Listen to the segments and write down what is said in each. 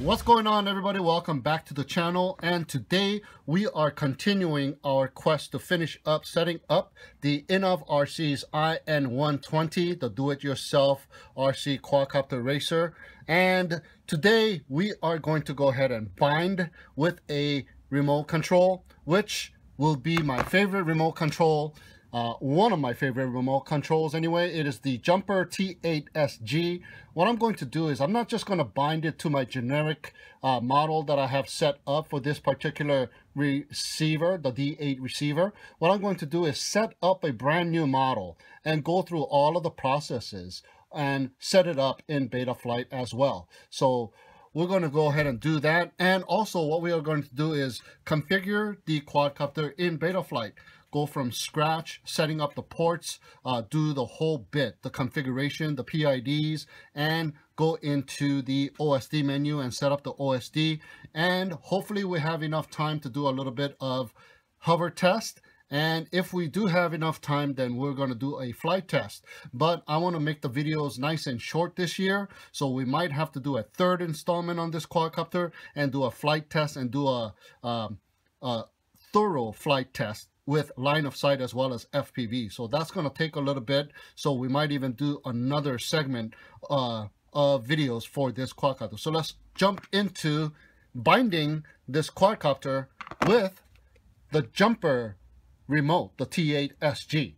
What's going on, everybody? Welcome back to the channel, and today we are continuing our quest to finish up setting up the Innov RC's IN120, the do-it-yourself RC quadcopter racer. And today we are going to go ahead and bind with a remote control, which will be my favorite remote control. One of my favorite remote controls anyway. It is the Jumper T8SG. What I'm going to do is I'm not just going to bind it to my generic model that I have set up for this particular receiver, the D8 receiver. What I'm going to do is set up a brand new model and go through all of the processes and set it up in Betaflight as well. So we're going to go ahead and do that. And also what we are going to do is configure the quadcopter in Betaflight. Go from scratch, setting up the ports, do the whole bit, the configuration, the PIDs, and go into the OSD menu and set up the OSD. And hopefully we have enough time to do a little bit of hover test. And if we do have enough time, then we're going to do a flight test. But I want to make the videos nice and short this year, so we might have to do a third installment on this quadcopter and do a flight test and do a thorough flight test with line of sight as well as FPV. So that's going to take a little bit. So we might even do another segment of videos for this quadcopter. So let's jump into binding this quadcopter with the Jumper remote, the T8SG.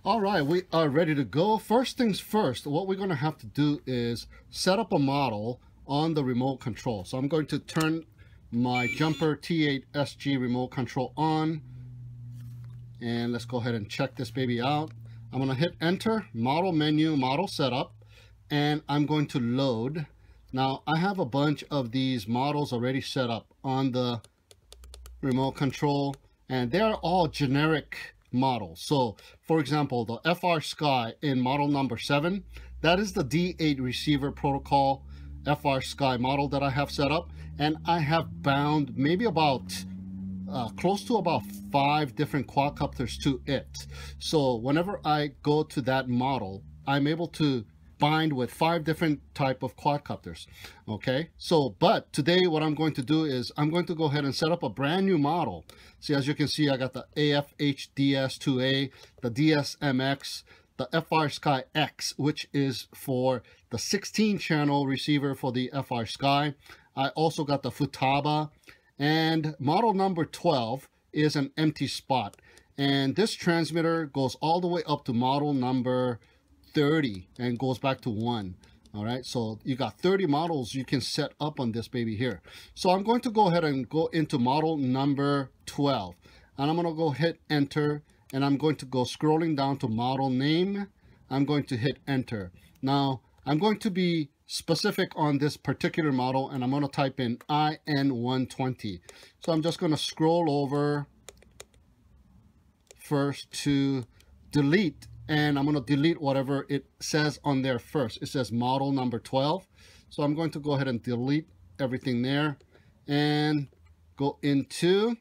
All right, we are ready to go. First things first, what we're going to have to do is set up a model on the remote control. So I'm going to turn my Jumper T8SG remote control on, and let's go ahead and check this baby out. I'm going to hit enter, model menu, model setup, and I'm going to load. Now I have a bunch of these models already set up on the remote control, and they are all generic models. So for example, the FR Sky in model number 7, that is the D8 receiver protocol FR Sky model that I have set up, and I have bound maybe about close to about 5 different quadcopters to it. So whenever I go to that model, I'm able to bind with 5 different type of quadcopters. Okay, so but today what I'm going to do is I'm going to go ahead and set up a brand new model. See, as you can see, I got the AFHDS2A, the DSMX, the FR Sky X, which is for the 16 channel receiver for the FR Sky. I also got the Futaba, and model number 12 is an empty spot. And this transmitter goes all the way up to model number 30 and goes back to 1. All right, so you got 30 models you can set up on this baby here. So I'm going to go ahead and go into model number 12, and I'm going to go hit enter, and I'm going to go scrolling down to model name. I'm going to hit enter. Now I'm going to be specific on this particular model, and I'm going to type in IN120. So I'm just going to scroll over first to delete, and I'm going to delete whatever it says on there first. It says model number 12. So I'm going to go ahead and delete everything there and go into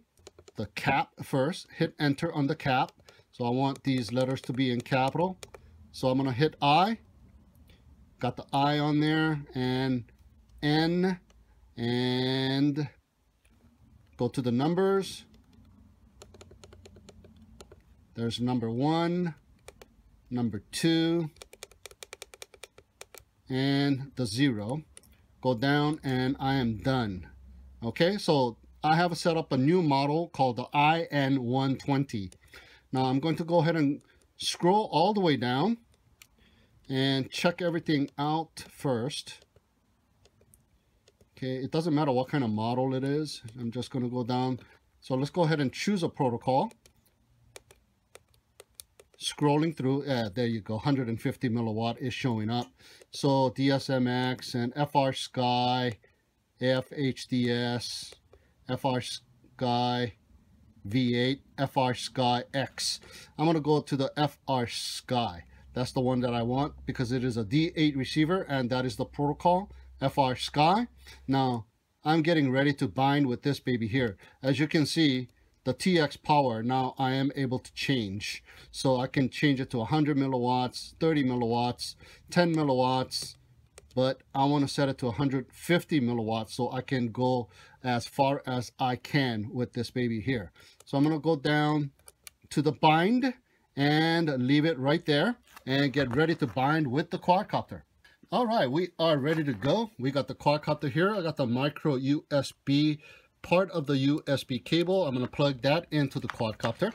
the cap first, hit enter on the cap. So I want these letters to be in capital. So I'm going to hit I. Got the I on there, and N, and go to the numbers. There's number 1, number 2, and the 0. Go down, and I am done. Okay, so I have set up a new model called the IN120. Now I'm going to go ahead and scroll all the way down and check everything out first. Okay, it doesn't matter what kind of model it is. I'm just going to go down. So let's go ahead and choose a protocol. Scrolling through, there you go, 150 milliwatt is showing up. So DSMX and FR Sky, AFHDS, FR Sky V8, FR Sky X. I'm going to go to the FR Sky. That's the one that I want because it is a D8 receiver, and that is the protocol, FR Sky. Now, I'm getting ready to bind with this baby here. As you can see, the TX power, now I am able to change. So I can change it to 100 milliwatts, 30 milliwatts, 10 milliwatts, but I want to set it to 150 milliwatts so I can go as far as I can with this baby here. So I'm going to go down to the bind and leave it right there and get ready to bind with the quadcopter. All right, we are ready to go. We got the quadcopter here. I got the micro USB part of the USB cable. I'm going to plug that into the quadcopter.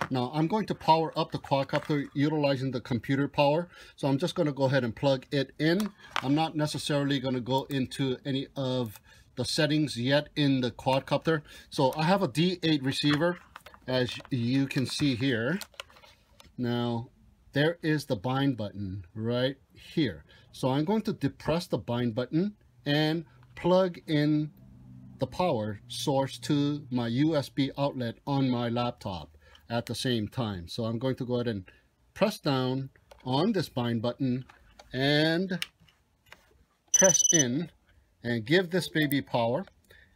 Now I'm going to power up the quadcopter utilizing the computer power. So I'm just going to go ahead and plug it in. I'm not necessarily going to go into any of the settings yet in the quadcopter. So I have a D8 receiver, as you can see here. Now there is the bind button right here. So I'm going to depress the bind button and plug in the power source to my USB outlet on my laptop at the same time. So I'm going to go ahead and press down on this bind button and press in and give this baby power.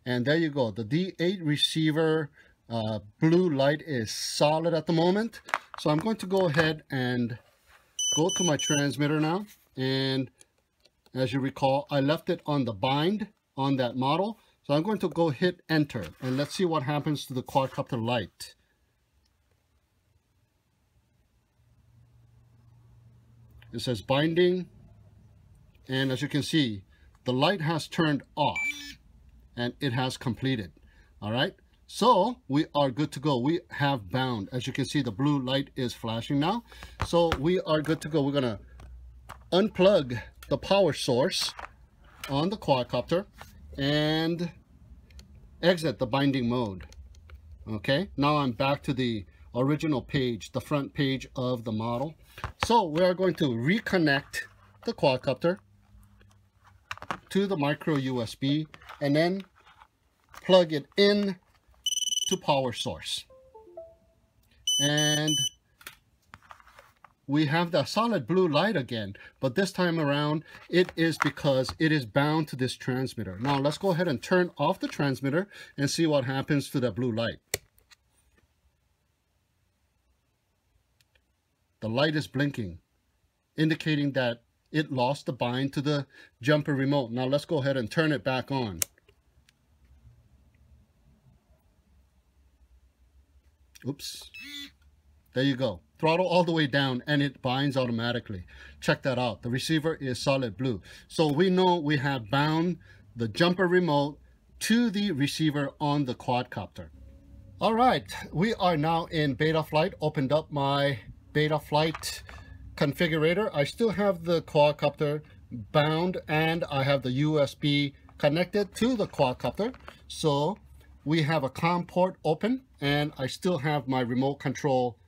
And there you go. The D8 receiver blue light is solid at the moment. So I'm going to go ahead and go to my transmitter now. And as you recall, I left it on the bind on that model. So I'm going to go hit enter and let's see what happens to the quadcopter light. It says binding, and as you can see, the light has turned off and it has completed. All right, so we are good to go. We have bound. As you can see, the blue light is flashing now. So we are good to go. We're gonna unplug the power source on the quadcopter and exit the binding mode. Okay, now I'm back to the original page, the front page of the model. So we are going to reconnect the quadcopter to the micro USB and then plug it in to power source. And we have the solid blue light again, but this time around it is because it is bound to this transmitter. Now let's go ahead and turn off the transmitter and see what happens to the blue light. The light is blinking, indicating that it lost the bind to the jumper remote. Now let's go ahead and turn it back on. Oops. There you go. Throttle all the way down and it binds automatically. Check that out. The receiver is solid blue. So we know we have bound the jumper remote to the receiver on the quadcopter. All right, we are now in Betaflight. Opened up my Betaflight configurator. I still have the quadcopter bound and I have the USB connected to the quadcopter. So we have a COM port open and I still have my remote control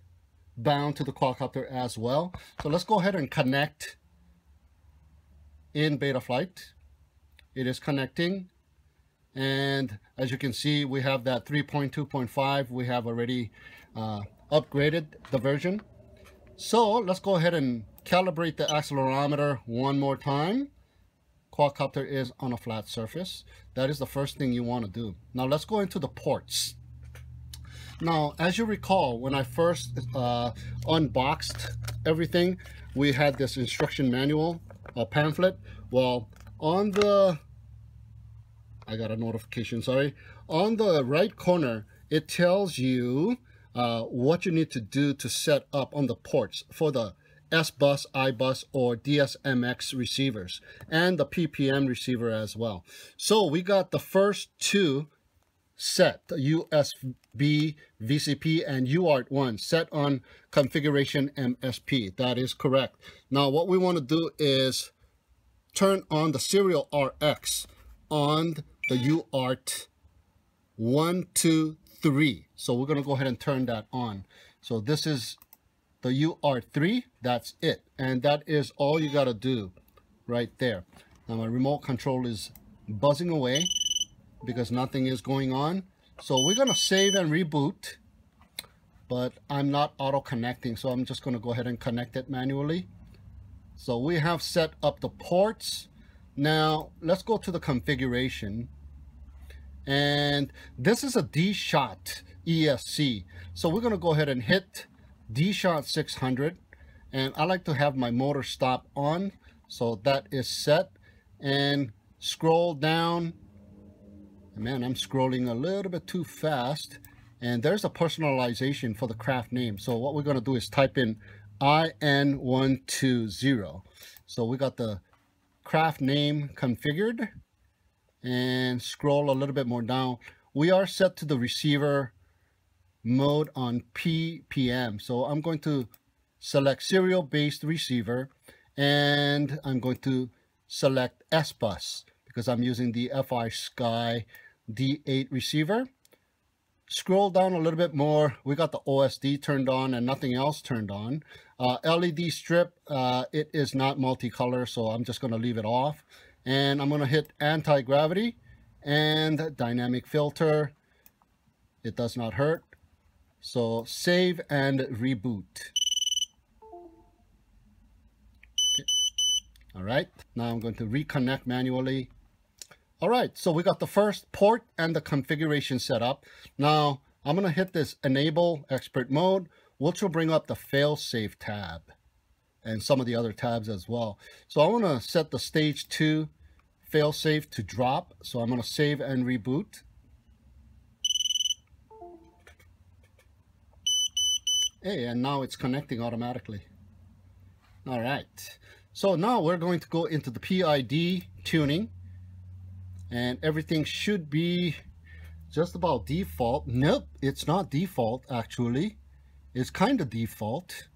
bound to the quadcopter as well. So let's go ahead and connect in Betaflight. It is connecting, and as you can see, we have that 3.2.5. we have already upgraded the version. So let's go ahead and calibrate the accelerometer one more time. Quadcopter is on a flat surface. That is the first thing you want to do. Now let's go into the ports. Now, as you recall, when I first unboxed everything, we had this instruction manual, a pamphlet. Well, on the, I got a notification, sorry. On the right corner, it tells you what you need to do to set up on the ports for the S-Bus, I-Bus, or DSMX receivers, and the PPM receiver as well. So we got the first two set, USB, VCP, and UART1 set on configuration MSP. That is correct. Now what we want to do is turn on the serial RX on the UART 1, 2, 3. So we're going to go ahead and turn that on. So this is the UART3. That's it. And that is all you got to do right there. Now my remote control is buzzing away because nothing is going on. So we're going to save and reboot, but I'm not auto connecting, so I'm just going to go ahead and connect it manually. So we have set up the ports. Now let's go to the configuration, and this is a D-Shot ESC. So we're going to go ahead and hit D-Shot 600, and I like to have my motor stop on, so that is set. and scroll down. Man, I'm scrolling a little bit too fast. And there's a personalization for the craft name. So what we're going to do is type in IN120. So we got the craft name configured, and scroll a little bit more down. We are set to the receiver mode on PPM. So I'm going to select serial based receiver, and I'm going to select S-Bus because I'm using the FI Sky D8 receiver. Scroll down a little bit more. We got the OSD turned on and nothing else turned on. LED strip, it is not multicolor, so I'm just going to leave it off. And I'm going to hit anti-gravity and dynamic filter. It does not hurt. So save and reboot. Okay. All right, now I'm going to reconnect manually. All right, so we got the first port and the configuration set up. Now I'm going to hit this enable expert mode, which will bring up the fail-safe tab and some of the other tabs as well. So I want to set the stage 2 fail-safe to drop. So I'm going to save and reboot. Hey, and now it's connecting automatically. All right, so now we're going to go into the PID tuning. And everything should be just about default. Nope, it's not default actually. It's kind of default.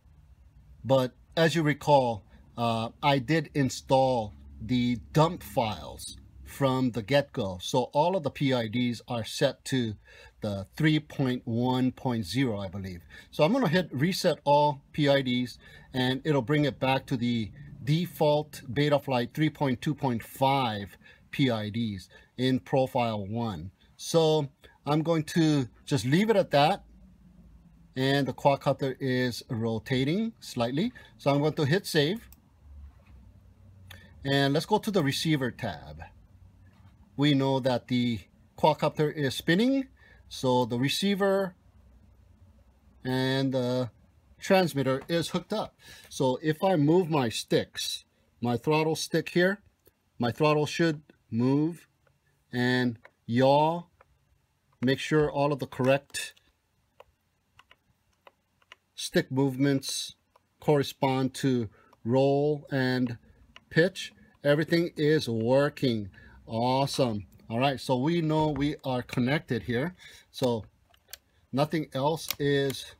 But as you recall, I did install the dump files from the get-go. So all of the PIDs are set to the 3.1.0, I believe. So I'm going to hit reset all PIDs, and it'll bring it back to the default Betaflight 3.2.5 PIDs in profile 1. So I'm going to just leave it at that, and the quadcopter is rotating slightly. So I'm going to hit save, and let's go to the receiver tab. We know that the quadcopter is spinning, so the receiver and the transmitter is hooked up. So if I move my sticks, my throttle stick here, my throttle should move, and yaw, make sure all of the correct stick movements correspond to roll and pitch. Everything is working. Awesome. All right, so we know we are connected here, so nothing else is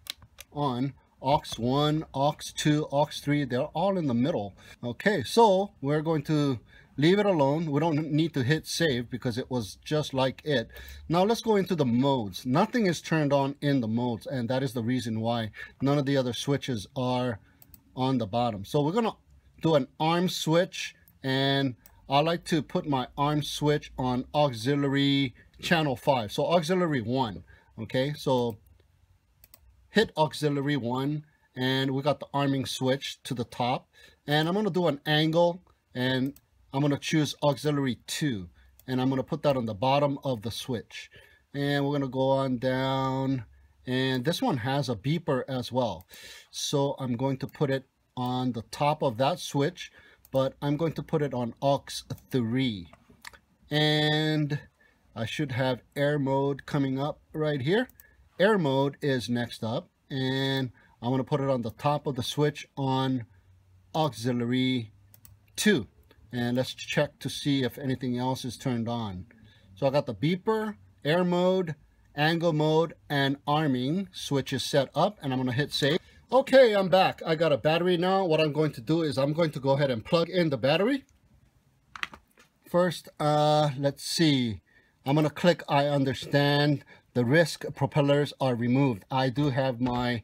on. aux 1, aux 2, aux 3, they're all in the middle. Okay, so we're going to leave it alone. We don't need to hit save because it was just like it. Now let's go into the modes. Nothing is turned on in the modes, and that is the reason why none of the other switches are on the bottom. So we're gonna do an arm switch, and I like to put my arm switch on auxiliary channel 5. So auxiliary 1, okay? So hit auxiliary 1, and we got the arming switch to the top. And I'm gonna do an angle, and I'm going to choose auxiliary 2, and I'm going to put that on the bottom of the switch. And we're going to go on down, and this one has a beeper as well. So I'm going to put it on the top of that switch, but I'm going to put it on aux 3. And I should have air mode coming up right here. Air mode is next up, and I'm going to put it on the top of the switch on auxiliary 2. And let's check to see if anything else is turned on. So I got the beeper, air mode, angle mode, and arming switches set up, and I'm going to hit save. Okay, I'm back. I got a battery now. What I'm going to do is I'm going to go ahead and plug in the battery. First, let's see. I'm going to click I understand. The risk propellers are removed. I do have my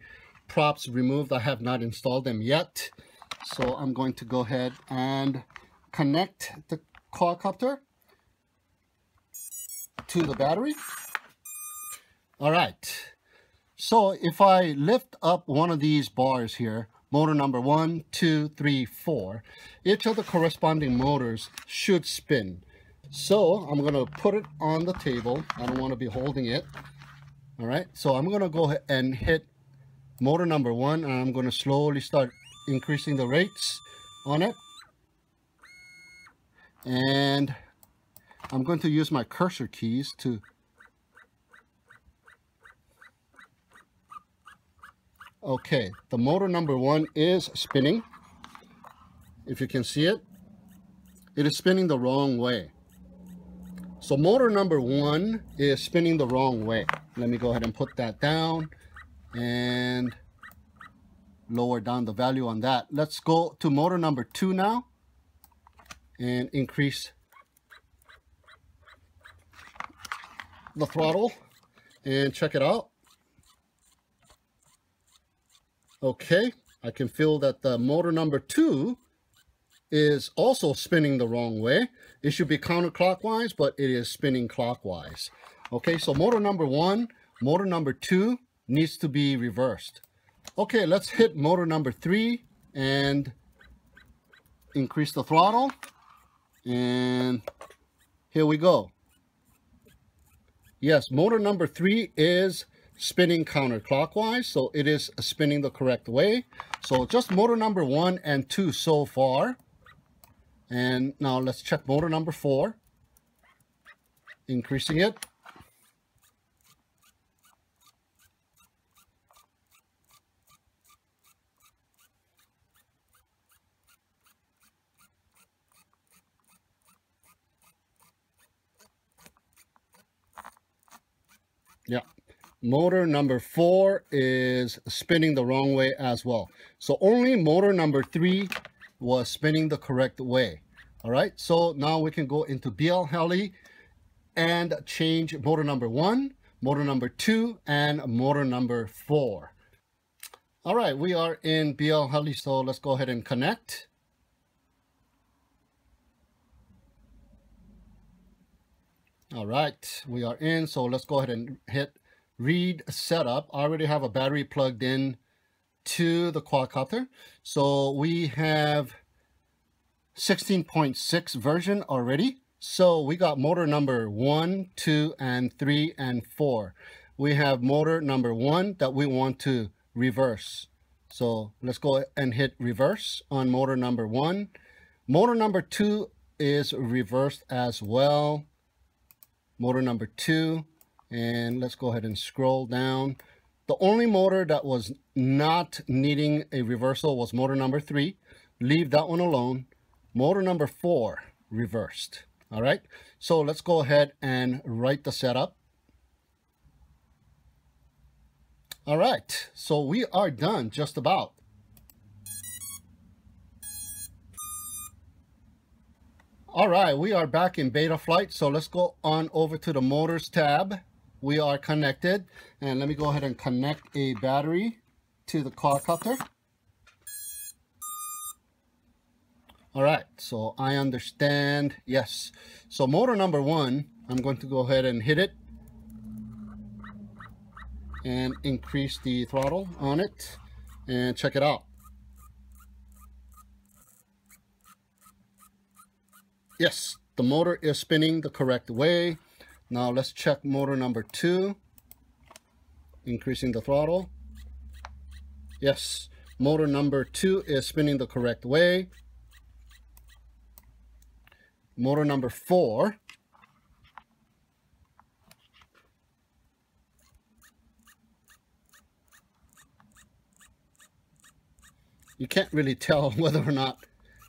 props removed. I have not installed them yet. So I'm going to go ahead and connect the quadcopter to the battery. All right, so if I lift up one of these bars here, motor number 1, 2, 3, 4, each of the corresponding motors should spin. So I'm going to put it on the table. I don't want to be holding it. All right, so I'm going to go ahead and hit motor number 1, and I'm going to slowly start increasing the rates on it. And I'm going to use my cursor keys to okay, the motor number 1 is spinning. If you can see it, it is spinning the wrong way. So motor number 1 is spinning the wrong way. Let me go ahead and put that down and lower down the value on that. Let's go to motor number 2 now and increase the throttle and check it out. Okay, I can feel that the motor number 2 is also spinning the wrong way. It should be counterclockwise, but it is spinning clockwise. Okay, so motor number 1, motor number 2 needs to be reversed. Okay, let's hit motor number 3 and increase the throttle. And here we go. Yes, motor number 3 is spinning counterclockwise, so it is spinning the correct way. So just motor number 1 and 2 so far. And now let's check motor number 4, increasing it. Yeah, motor number 4 is spinning the wrong way as well. So only motor number 3 was spinning the correct way. All right, so now we can go into BL Heli and change motor number 1, motor number 2, and motor number 4. All right, we are in BL Heli, so let's go ahead and connect. All right, we are in, so let's go ahead and hit read setup. I already have a battery plugged in to the quadcopter. So we have 16.6 version already. So we got motor number 1, 2, and 3, and 4. We have motor number 1 that we want to reverse. So let's go and hit reverse on motor number 1. Motor number 2 is reversed as well. Motor number 2, and let's go ahead and scroll down. The only motor that was not needing a reversal was motor number 3. Leave that one alone. Motor number 4 reversed. All right, so let's go ahead and write the setup. All right, so we are done just about. All right, we are back in Betaflight, so let's go on over to the motors tab. We are connected, and let me go ahead and connect a battery to the quadcopter. All right, so I understand, yes. So motor number 1, I'm going to go ahead and hit it and increase the throttle on it and check it out. Yes, the motor is spinning the correct way. Now let's check motor number 2, increasing the throttle. Yes, motor number 2 is spinning the correct way. Motor number 4, you can't really tell whether or not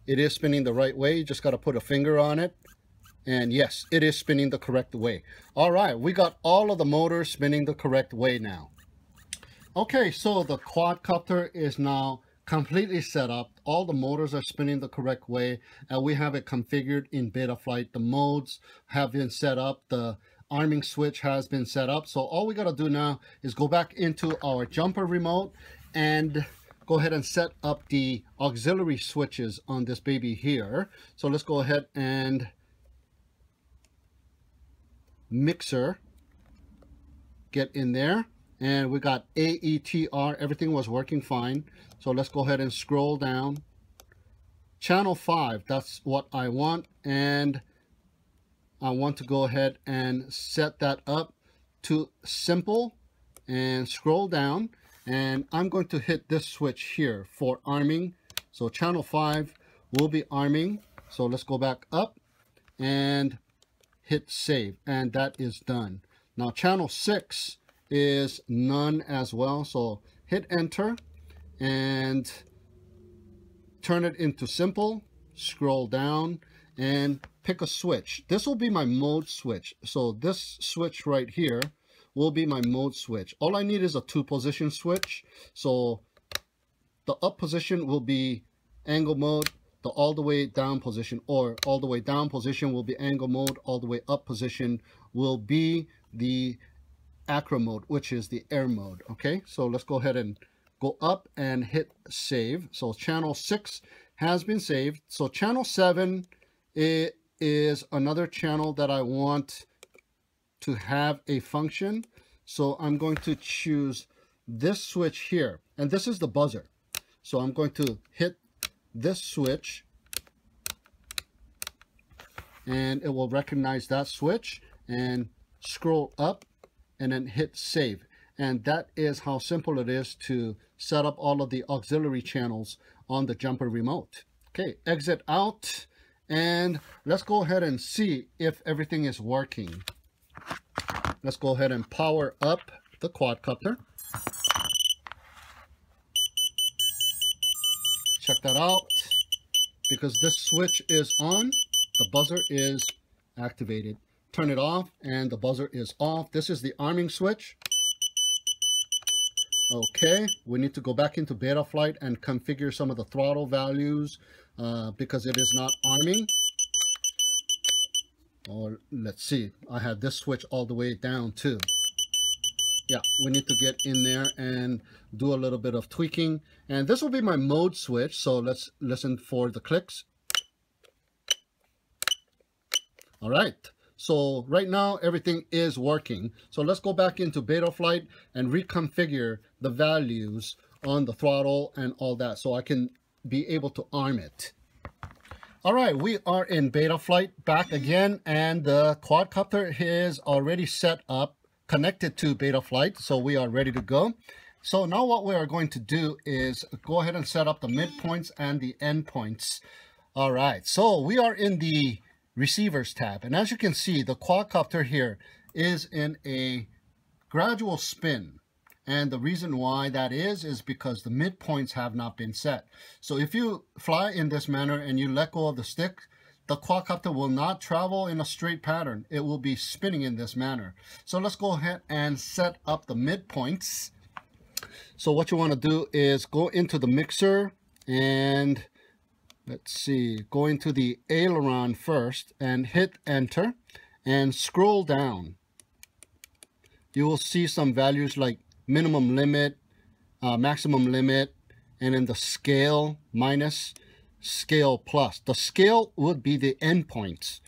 it is spinning the right way. You just got to put a finger on it. And yes, it is spinning the correct way. All right, we got all of the motors spinning the correct way now. Okay, so the quadcopter is now completely set up. All the motors are spinning the correct way, and we have it configured in Betaflight. The modes have been set up. The arming switch has been set up. So all we got to do now is go back into our jumper remote and go ahead and set up the auxiliary switches on this baby here. So let's go ahead and mixer, get in there, and we got AETR. Everything was working fine. So let's go ahead and scroll down. Channel 5, that's what I want, and I want to go ahead and set that up to simple and scroll down, and I'm going to hit this switch here for arming. So channel 5 will be arming. So let's go back up and hit save, and that is done. Now channel 6 is none as well, so hit enter and turn it into simple, scroll down and pick a switch. This will be my mode switch. So this switch right here will be my mode switch. All I need is a 2-position switch. So the up position will be angle mode, the all the way down position, or all the way down position will be angle mode, all the way up position will be the acro mode, which is the air mode. Okay, so let's go ahead and go up and hit save. So channel 6 has been saved. So channel 7 is another channel that I want to have a function. So I'm going to choose this switch here, and this is the buzzer. So I'm going to hit this switch and it will recognize that switch and scroll up and then hit save. And that is how simple it is to set up all of the auxiliary channels on the jumper remote. Okay, exit out and let's go ahead and see if everything is working. Let's go ahead and power up the quadcopter. Check that out. Because this switch is on, the buzzer is activated. Turn it off and the buzzer is off. This is the arming switch. Okay, we need to go back into Betaflight and configure some of the throttle values because it is not arming. Or let's see, I have this switch all the way down too. Yeah, we need to get in there and do a little bit of tweaking. And this will be my mode switch. So let's listen for the clicks. All right. So right now everything is working. So let's go back into Betaflight and reconfigure the values on the throttle and all that so I can be able to arm it. All right, we are in Betaflight back again, and the quadcopter is already set up, connected to Betaflight, so we are ready to go. So now what we are going to do is go ahead and set up the midpoints and the endpoints. All right, so we are in the receivers tab, and as you can see, the quadcopter here is in a gradual spin. And the reason why that is because the midpoints have not been set. So if you fly in this manner and you let go of the stick, the quadcopter will not travel in a straight pattern. It will be spinning in this manner. So let's go ahead and set up the midpoints. So what you want to do is go into the mixer and let's see, go into the aileron first and hit enter and scroll down. You will see some values like minimum limit, maximum limit, and then the scale minus, scale plus. The scale would be the endpoints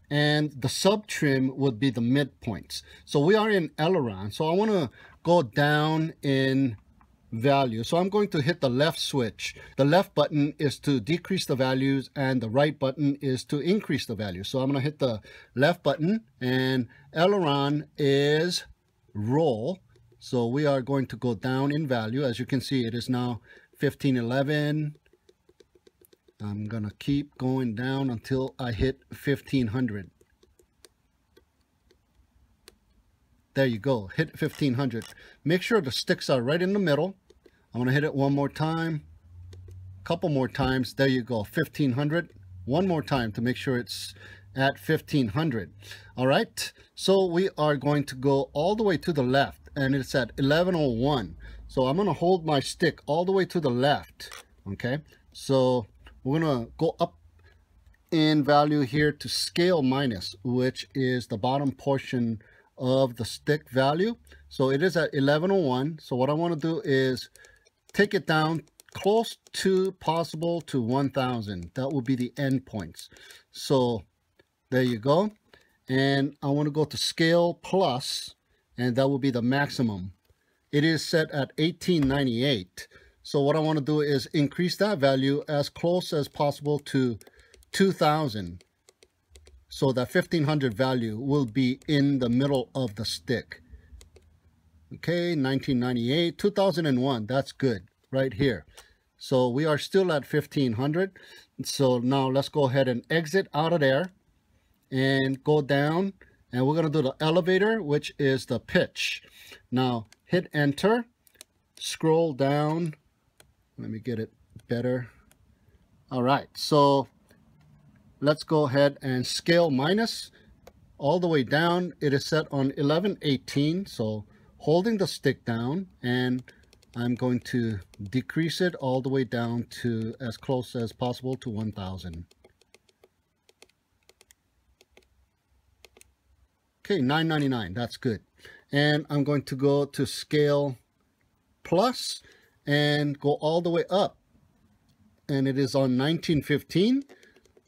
and the sub trim would be the midpoints. So we are in aileron, so I want to go down in value. So I'm going to hit the left switch. The left button is to decrease the values and the right button is to increase the value. So I'm going to hit the left button, and aileron is roll. So we are going to go down in value. As you can see, it is now 1511. I'm going to keep going down until I hit 1500. There you go, hit 1500. Make sure the sticks are right in the middle. I'm going to hit it one more time, couple more times. There you go, 1500. One more time to make sure it's at 1500. All right, so we are going to go all the way to the left, and it's at 1101. So I'm going to hold my stick all the way to the left. Okay, so we're going to go up in value here to scale minus, which is the bottom portion of the stick value. So it is at 1101. So what I want to do is take it down close to possible to 1000. That will be the endpoints. So there you go. And I want to go to scale plus, and that will be the maximum. It is set at 1898. So what I want to do is increase that value as close as possible to 2000. So that 1500 value will be in the middle of the stick. Okay, 1998, 2001, that's good right here. So we are still at 1500. So now let's go ahead and exit out of there and go down, and we're going to do the elevator, which is the pitch. Now hit enter, scroll down, let me get it better. All right, so let's go ahead and scale minus all the way down. It is set on 1118, so holding the stick down, and I'm going to decrease it all the way down to as close as possible to 1000. Okay, 999, that's good. And I'm going to go to scale plus and go all the way up. And it is on 1915.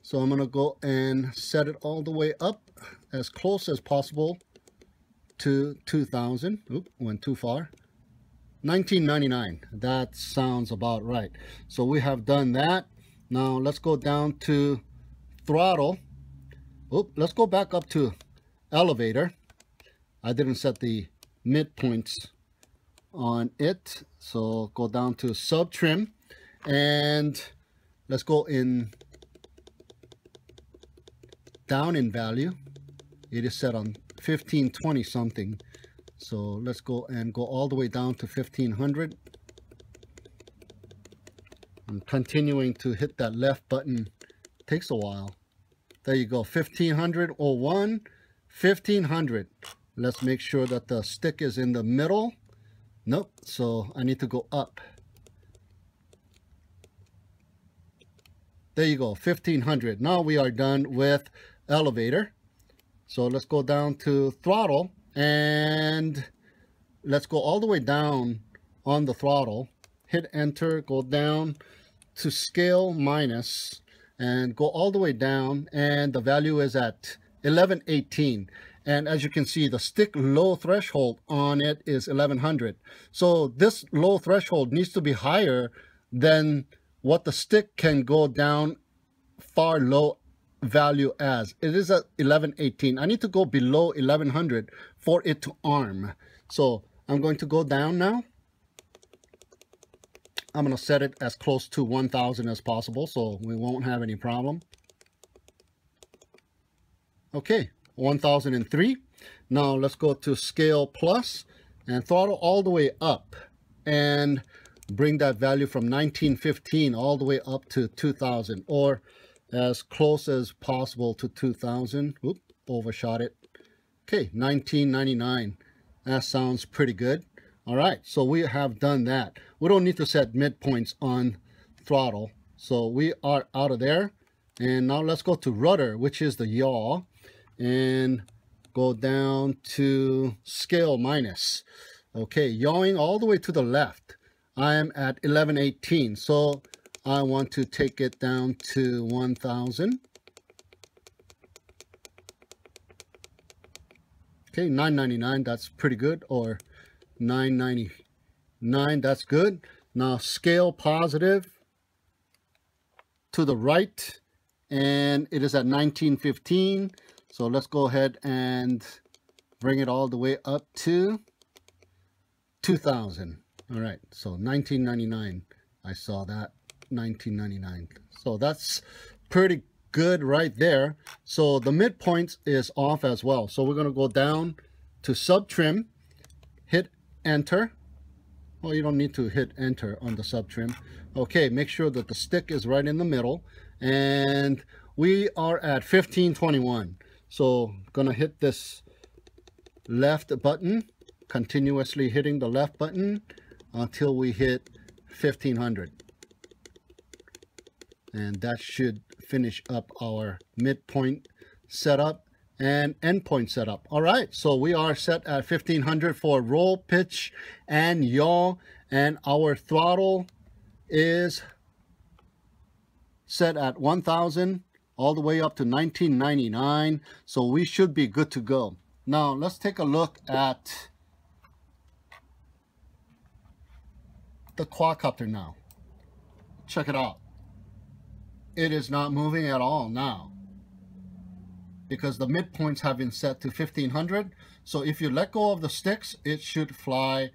So I'm going to go and set it all the way up as close as possible to 2000. Oop, went too far. 1999. That sounds about right. So we have done that. Now let's go down to throttle. Oop, let's go back up to elevator. I didn't set the midpoints on it. So go down to sub trim. And let's go in down in value. It is set on 1520 something. So let's go and go all the way down to 1500. I'm continuing to hit that left button. It takes a while. There you go, 1500, 01, 1500. Let's make sure that the stick is in the middle. Nope, so I need to go up. There you go, 1500. Now we are done with elevator. So let's go down to throttle, and let's go all the way down on the throttle. Hit enter, go down to scale minus, and go all the way down, and the value is at 1118. And as you can see, the stick low threshold on it is 1100. So this low threshold needs to be higher than what the stick can go down far low value as. It is at 1118. I need to go below 1100 for it to arm. So I'm going to go down now. I'm going to set it as close to 1000 as possible so we won't have any problem. Okay, 1003. Now let's go to scale plus and throttle all the way up and bring that value from 1915 all the way up to 2000, or as close as possible to 2000. Oop, overshot it. Okay, 1999. That sounds pretty good. All right, so we have done that. We don't need to set midpoints on throttle. So we are out of there. And now let's go to rudder, which is the yaw, and go down to scale minus. Okay, yawing all the way to the left. I am at 1118, so I want to take it down to 1000. Okay, 999, that's pretty good, or 999, that's good. Now scale positive to the right, and it is at 1915. So let's go ahead and bring it all the way up to 2000. All right, so 1999, I saw that, 1999. So that's pretty good right there. So the midpoint is off as well. So we're gonna go down to sub trim, hit enter. Well, you don't need to hit enter on the sub trim. Okay, make sure that the stick is right in the middle, and we are at 1521. So gonna hit this left button, continuously hitting the left button until we hit 1500. And that should finish up our midpoint setup and endpoint setup. All right, so we are set at 1500 for roll, pitch, and yaw, and our throttle is set at 1000 all the way up to 1999. So we should be good to go. Now let's take a look at the quadcopter now. Check it out. It is not moving at all now because the midpoints have been set to 1500. So if you let go of the sticks, it should fly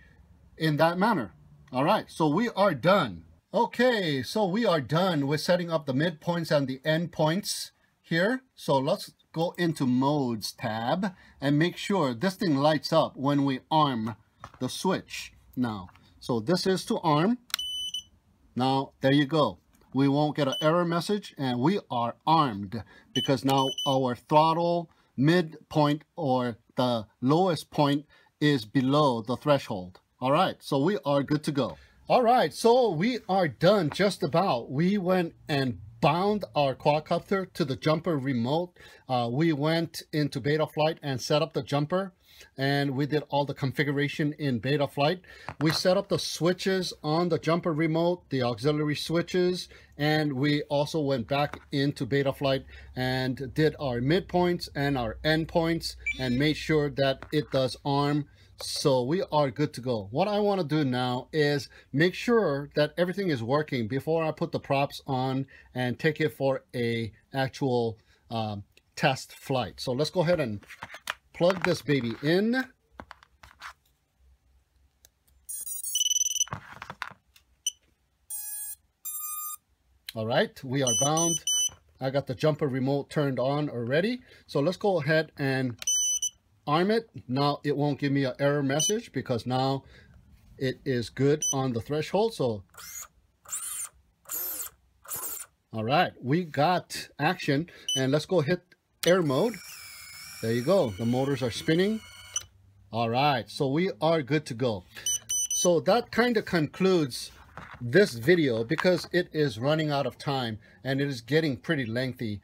in that manner. All right, so we are done. Okay, so we are done with setting up the midpoints and the endpoints here. So let's go into Modes tab and make sure this thing lights up when we arm the switch now. So this is to arm. Now, there you go. We won't get an error message, and we are armed because now our throttle midpoint or the lowest point is below the threshold. All right, so we are good to go. All right, so we are done just about. We went and bound our quadcopter to the jumper remote. We went into Betaflight and set up the jumper, and we did all the configuration in Betaflight. We set up the switches on the jumper remote, the auxiliary switches, and we also went back into Betaflight and did our midpoints and our endpoints and made sure that it does arm. So we are good to go. What I want to do now is make sure that everything is working before I put the props on and take it for a actual test flight. So let's go ahead and plug this baby in. All right, we are bound. I got the jumper remote turned on already. So let's go ahead and arm it. Now it won't give me an error message because now it is good on the threshold. So all right, we got action, and let's go hit air mode. There you go, the motors are spinning. All right, so we are good to go. So that kind of concludes this video because it is running out of time and it is getting pretty lengthy.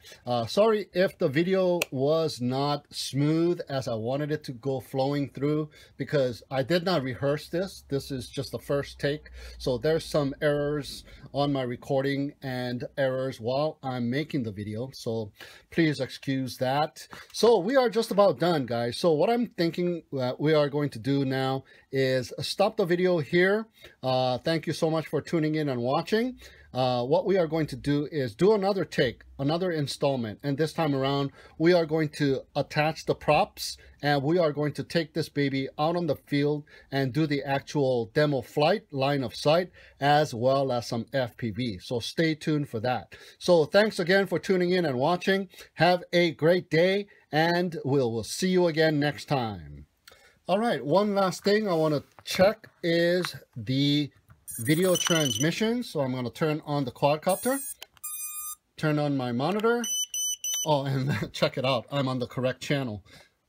Sorry if the video was not smooth as I wanted it to go flowing through, because I did not rehearse this. This is just the first take. So there's some errors on my recording and errors while I'm making the video. So please excuse that. So we are just about done, guys. So what I'm thinking we are going to do now is stop the video here. Thank you so much for tuning in and watching. What we are going to do is do another take, another installment, and this time around we are going to attach the props and we are going to take this baby out on the field and do the actual demo flight, line of sight, as well as some FPV. So stay tuned for that. So thanks again for tuning in and watching. Have a great day, and we'll see you again next time. All right, one last thing I want to check is the video transmission. So I'm going to turn on the quadcopter, turn on my monitor. Oh, and check it out, I'm on the correct channel.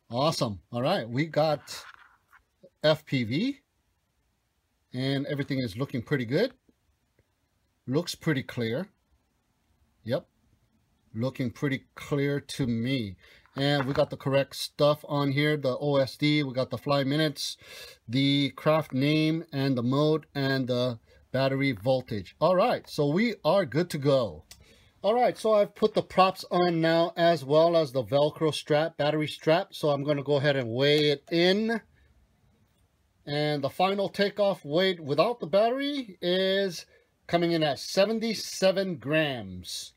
Awesome. All right, we got FPV and everything is looking pretty good. Looks pretty clear. Yep, looking pretty clear to me. And we got the correct stuff on here, the OSD, we got the fly minutes, the craft name, and the mode, and the battery voltage. All right, so we are good to go. All right, so I've put the props on now, as well as the Velcro strap, battery strap. So I'm going to go ahead and weigh it in. And the final takeoff weight without the battery is coming in at 77 grams.